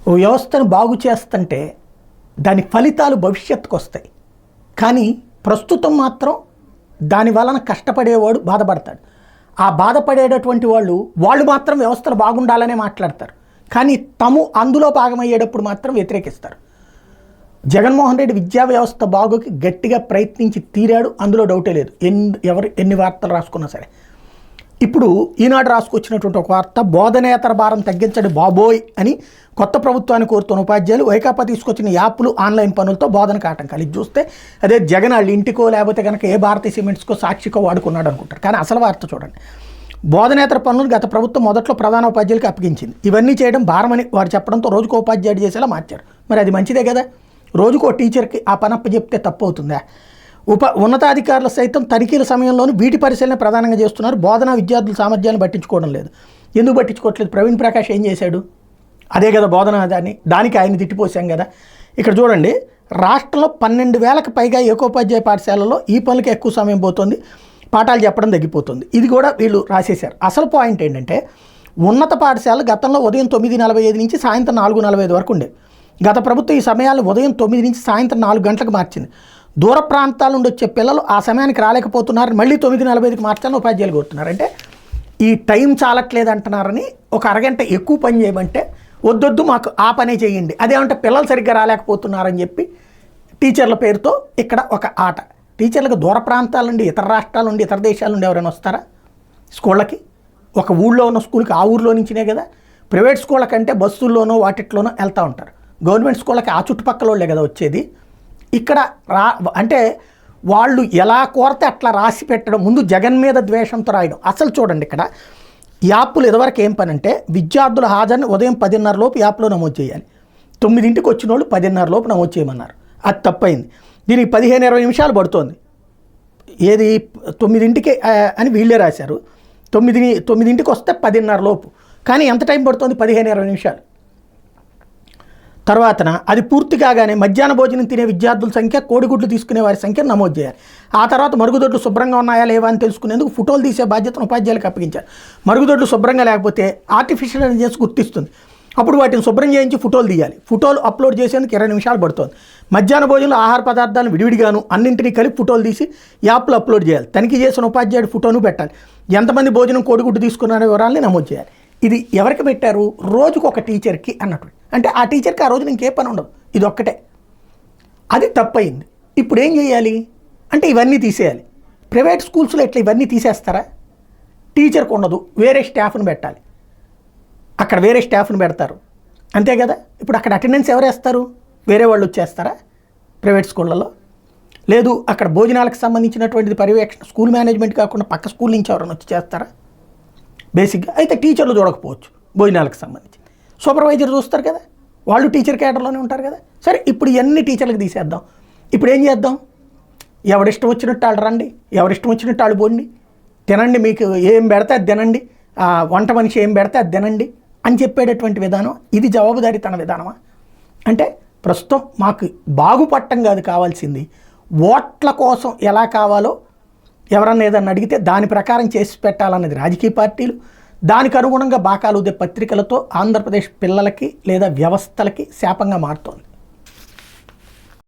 ఓ వ్యవస్థను బాగు చేస్తుంటే దాని ఫలితాలు భవిష్యత్తుకు వస్తాయి. కానీ ప్రస్తుతం మాత్రం దాని వలన కష్టపడేవాడు బాధపడతాడు. ఆ బాధపడేటటువంటి వాళ్ళు మాత్రం వ్యవస్థలు బాగుండాలనే మాట్లాడతారు. కానీ తాము అందులో భాగమయ్యేటప్పుడు మాత్రం వ్యతిరేకిస్తారు. జగన్మోహన్ రెడ్డి విద్యా వ్యవస్థ బాగుకి గట్టిగా ప్రయత్నించి తీరాడు, అందులో డౌటే లేదు. ఎన్ని వార్తలు రాసుకున్నా సరే. ఇప్పుడు ఈనాడు రాసుకొచ్చినటువంటి ఒక వార్త, బోధనేతర భారం తగ్గించండి బాబోయ్ అని కొత్త ప్రభుత్వాన్ని కోరుతున్న ఉపాధ్యాయులు, వైకాపా తీసుకొచ్చిన యాప్లు ఆన్లైన్ పనులతో బోధనకు ఆటంకాలు. ఇది చూస్తే అదే జగన్ వాళ్ళ ఇంటికో లేకపోతే కనుక ఏ భారతీయ సిమెంట్స్కో సాక్షికో వాడుకున్నాడు అనుకుంటారు. కానీ అసలు వార్త చూడండి. బోధనేతర పనులు గత ప్రభుత్వం మొదట్లో ప్రధాన ఉపాధ్యాయులకు అప్పగించింది. ఇవన్నీ చేయడం భారమని వారు చెప్పడంతో రోజుకో ఉపాధ్యాయుడు చేసేలా మార్చారు. మరి అది మంచిదే కదా. రోజుకో టీచర్కి ఆ పని అప్పచెప్తే తప్పు అవుతుందా? ఉన్నతాధికారులు సైతం తనిఖీల సమయంలోనూ వీటి పరిశీలన ప్రధానంగా చేస్తున్నారు. బోధన విద్యార్థుల సామర్థ్యాన్ని పట్టించుకోవడం లేదు. ఎందుకు పట్టించుకోవట్లేదు? ప్రవీణ్ ప్రకాష్ ఏం చేశాడు? అదే కదా బోధన. దానికి ఆయన తిట్టిపోసాం కదా. ఇక్కడ చూడండి, రాష్ట్రంలో 12,000కి పైగా ఏకోపాధ్యాయ పాఠశాలలో ఈ పనులకి ఎక్కువ సమయం పోతుంది, పాఠాలు చెప్పడం తగ్గిపోతుంది. ఇది కూడా వీళ్ళు రాసేశారు. అసలు పాయింట్ ఏంటంటే, ఉన్నత పాఠశాలలు గతంలో ఉదయం 9:45 నుంచి సాయంత్రం 4:45 వరకు ఉండేవి. గత ప్రభుత్వం ఈ సమయాలు ఉదయం 9 నుంచి సాయంత్రం 4 గంటలకు మార్చింది. దూర ప్రాంతాల నుండి వచ్చే పిల్లలు ఆ సమయానికి రాలేకపోతున్నారని మళ్ళీ 9:45కి మార్చాలని ఉపాధ్యాయులు కోరుతున్నారు. అంటే ఈ టైం చాలట్లేదు అంటున్నారని, ఒక అరగంట ఎక్కువ పని చేయమంటే వద్దొద్దు మాకు ఆ పనే చేయండి, అదేమంటే పిల్లలు సరిగ్గా రాలేకపోతున్నారని చెప్పి టీచర్ల పేరుతో ఇక్కడ ఒక ఆట. టీచర్లకు దూర ప్రాంతాల నుండి, ఇతర రాష్ట్రాల నుండి, ఇతర దేశాల నుండి ఎవరైనా వస్తారా స్కూళ్ళకి? ఒక ఊళ్ళో ఉన్న స్కూల్కి ఆ ఊళ్ళో నుంచినే కదా. ప్రైవేట్ స్కూళ్ళ కంటే బస్సుల్లోనో వాటిట్లోనో వెళ్తూ ఉంటారు. గవర్నమెంట్ స్కూళ్ళకి ఆ చుట్టుపక్కల వాళ్ళే కదా వచ్చేది. ఇక్కడ అంటే వాళ్ళు ఎలా కోరితే అట్లా రాసి పెట్టడం, ముందు జగన్ మీద ద్వేషంతో రాయడం. అసలు చూడండి, ఇక్కడ యాప్లు ఇదివరకు ఏం పని అంటే, విద్యార్థుల హాజరుని ఉదయం 10:30 లోపు యాప్లో నమోదు చేయాలి. 9ంటికి వచ్చిన వాళ్ళు 10:30 లోపు నమోదు చేయమన్నారు. అది తప్పైంది. దీనికి 15-20 నిమిషాలు పడుతోంది. ఏది 9ంటికి అని వీళ్ళే రాశారు. 9ంటికి వస్తే 10:30 లోపు. కానీ ఎంత టైం పడుతుంది? 15-20 నిమిషాలు. తర్వాతన అది పూర్తి కాగానే మధ్యాహ్న భోజనం తినే విద్యార్థుల సంఖ్య, కోడిగుడ్లు తీసుకునే వారి సంఖ్యను నమోదు చేయాలి. ఆ తర్వాత మరుగుదొడ్లు శుభ్రంగా ఉన్నాయా లేవా అని తెలుసుకునేందుకు ఫోటోలు తీసే బాధ్యతను ఉపాధ్యాయులకు అప్పగించారు. మరుగుదొడ్లు శుభ్రంగా లేకపోతే ఆర్టిఫిషియల్ ఇంటెలిజెన్స్ గుర్తిస్తుంది. అప్పుడు వాటిని శుభ్రం చేయించి ఫోటోలు తీయాలి. ఫోటోలు అప్లోడ్ చేసేందుకు 20 నిమిషాలు పడుతుంది. మధ్యాహ్న భోజనంలో ఆహార పదార్థాలను విడివిడిగాను అన్నింటినీ కలిపి ఫోటోలు తీసి యాప్లో అప్లోడ్ చేయాలి. తనిఖీ చేసిన ఉపాధ్యాయుడు ఫోటోను పెట్టాలి. ఎంతమంది భోజనం కోడిగుడ్డు తీసుకున్నారో వివరాలని నమోదు చేయాలి. ఇది ఎవరికి పెట్టారు? రోజుకు ఒక టీచర్కి అన్నట్టు. అంటే ఆ టీచర్కి ఆ రోజున ఇంకే పని ఉండదు, ఇది ఒక్కటే. అది తప్పయింది. ఇప్పుడు ఏం చేయాలి అంటే ఇవన్నీ తీసేయాలి. ప్రైవేట్ స్కూల్స్లో ఎట్లా ఇవన్నీ తీసేస్తారా? టీచర్కి ఉండదు, వేరే స్టాఫ్ను పెట్టాలి. అక్కడ వేరే స్టాఫ్ను పెడతారు, అంతే కదా. ఇప్పుడు అక్కడ అటెండెన్స్ ఎవరు వేస్తారు? వేరే వాళ్ళు వచ్చేస్తారా ప్రైవేట్ స్కూళ్ళలో? లేదు, అక్కడ భోజనాలకు సంబంధించినటువంటిది పర్యవేక్షణ స్కూల్ మేనేజ్మెంట్ కాకుండా పక్క స్కూల్ నుంచి ఎవరైనా వచ్చి చేస్తారా? బేసిక్గా అయితే టీచర్లు చూడకపోవచ్చు, భోజనాలకు సంబంధించి సూపర్వైజర్ చూస్తారు కదా, వాళ్ళు టీచర్ కేటర్లోనే ఉంటారు కదా. సరే, ఇప్పుడు ఇవన్నీ టీచర్లకు తీసేద్దాం. ఇప్పుడు ఏం చేద్దాం? ఎవరిష్టం వచ్చినట్టు వాళ్ళు రండి, ఎవరిష్టం వచ్చినట్టు వాళ్ళు పోండి, తినండి, మీకు ఏం పెడితే అది తినండి, వంట మనిషి ఏం పెడితే అది తినండి అని చెప్పేటటువంటి విధానం. ఇది జవాబుదారీతన విధానమా? అంటే ప్రస్తుతం మాకు బాగుపడటం కాదు కావాల్సింది, ఓట్ల కోసం ఎలా కావాలో ఎవరన్నా ఏదన్నా అడిగితే దాని ప్రకారం చేసి పెట్టాలన్నది రాజకీయ పార్టీలు. దానికి అనుగుణంగా బాకాలు పత్రికలతో ఆంధ్రప్రదేశ్ పిల్లలకి లేదా వ్యవస్థలకి శాపంగా మారుతోంది.